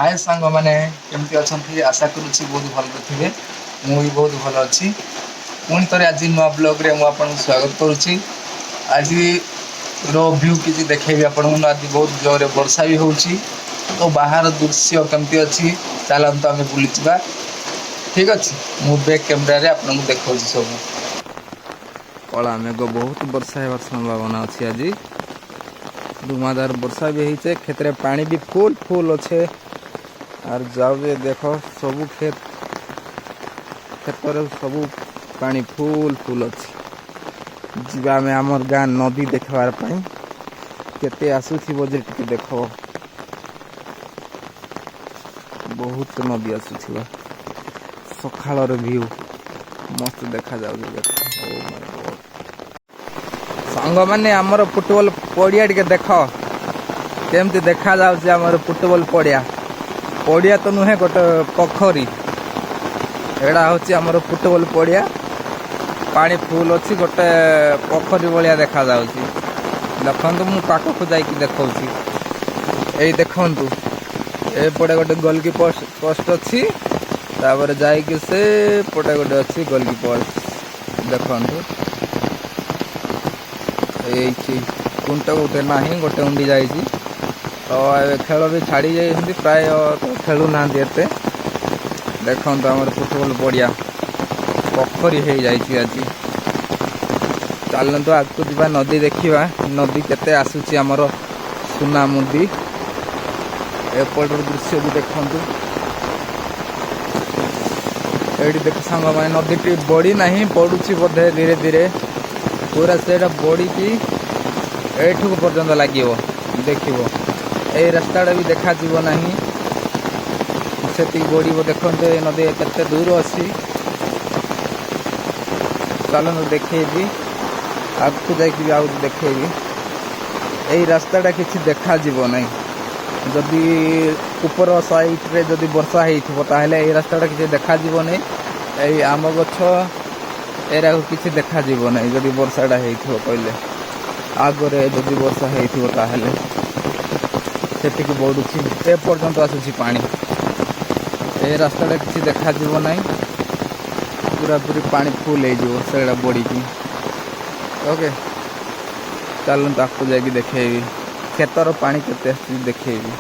हाय सांग मैंने केमती अच्छा आशा करुच्ची बहुत भल थे मुझे बहुत भल अच्छी पुणी थे आज नुआ ब्लॉग रे मुझे स्वागत करुच्ची आज व्यू किसी देखेबी आपन आज बहुत जोर वर्षा भी होची तो बाहर दृश्य केमती अच्छी चलते आम बुली जा ठीक अच्छे मु बैक कैमेरा आपको देखा सब कला मेघ बहुत वर्षा होवार संभावना अच्छी आज धुआंधार वर्षा भी होते खेत में पानी भी फुल फुल अच्छे और जाओ देख सबू खेत सबू पानी फुल फुल अच्छी जीवा में आमर गाँ नदी देखबार केते आसुथिबो जे टिके देख बहुत नदी आसुथिबा सखाळर व्यू मस्त देखा जाउछ देख ओ माय गॉड सांग माने हमर फुटबॉल पड़िया टिके देख केमती देखा जाउछ हमर फुटबॉल पड़िया तो नुहे गोटे पोखरी एड़ा होची हमर फुटबॉल पड़िया पानी फुल अच्छी गोटे पोखरी भाया देखा जाउछि देखु मु पाखक जाकि देखा यही देखु एपटे गोटे गोलकी पोस्ट अच्छी तापर जाकि से पटे गोटे अच्छी गोलकी पोस्ट देखु ये कुंट गोटे ना गोटे उंडी जा तो खेल भी छाड़ी जाती प्राय खेलु ना देखु आम फुटबॉल पड़िया पोखरी हो जाए आज चलतु आगू जा नदी देखा नदी केते आसूची आमर सुना मुदी एपट दृश्य भी देखु ये देख सांग मैंने नदी बड़ी ना बढ़ुची बोधे धीरे धीरे पूरा से बढ़ी एठू पर्यंत लगे देख ये रास्ता भी देखा ना से बढ़ देखते नदी केते दूर अच्छी चलना देखेबी आगू जाकि आउ देखेबी यही रास्ताटा किसी देखा ना जदि ऊपर साइड रे जदि वर्षा होता यही रास्ताटा किसी देखा ना यही आम गछ एरा किसी देखा ना जदि वर्षाटा हो कहले आगरे जदि वर्षा हो सेठी बढ़ुची ए पर्यंत आसूची पानी ए रास्ताटा किसी देखा ना पूरा पूरी पानी फुल हो बढ़ी ओके चलते आपको जाकि देखेबी खेतर पानी केते देखेबी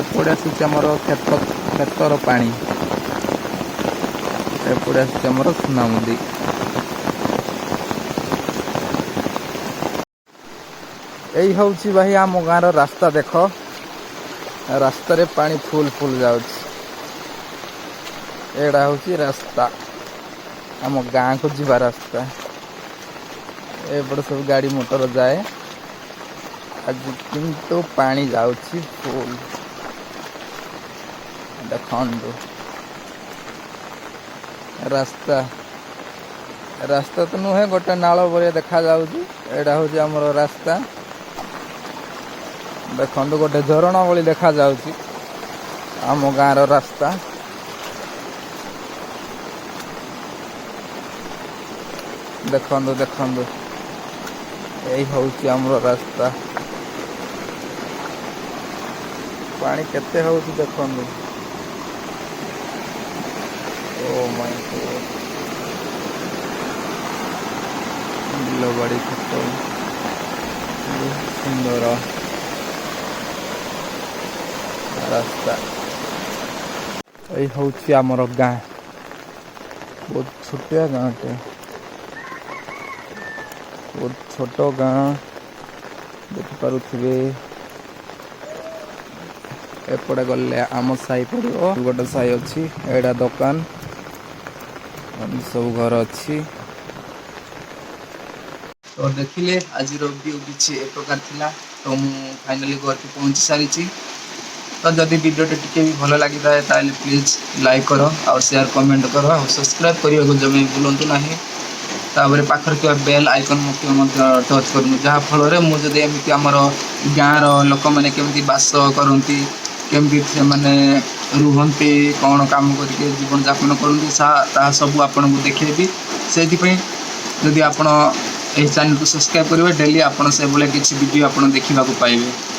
एपटे आसूची आमर खेतर पानी एपटे आसूची आमर सुनामुदी यही हूँ भाई आम गाँव रास्ता देख रास्ता रे पानी फुल फुल जाउछ एड़ा हूँ रास्ता आम गाँ को जीवा रास्ता एपटे सब गाड़ी मोटर जाए आज किंतु पानी जाउछि फुल देखंतु रास्ता रास्ता तो नुहे गोटे नाल भाया देखा जाउछि एड़ा हूँ आमर रास्ता देखो गोटे झरणा भली देखा जाउछि आम गाँव रास्ता देखो देखो यही हूँ आमर रास्ता पानी केते हूँ देखो ओ माय गॉड बिलबाड़ी खेत सुंदर रास्ता यही हूँ आमर गाँ बहुत छोटिया गाँटे बहुत छोट गाँ देखिपे एपटे गले आम साई पड़ो गोटे साई अच्छी एड़ा दुकान सब घर अच्छी तो देखिले आज व्यू किसी एक प्रकार थिला तो मु फाइनली घर को पहुंची सारी तो जदि वीडियो टे भी भल लगी था प्लीज लाइक करो और शेयर कमेंट करो और सब्सक्राइब करने को जमे भूलु ना तापर पाखर क्या बेल आइकन टच करूँ जहाँफल मुझे एमती आमर गाँव लोक मैंने केमती बास करती केमती से मैंने रुहती कौन काम करके जीवन यापन करती सब आपन को देखेबी से जदि आपण ଏହି ଚ୍ୟାନେलକୁ ସବସ୍କ୍ରାइब करेंगे डेली आपड़ से किसी वीडियो आप देखा पाइबे।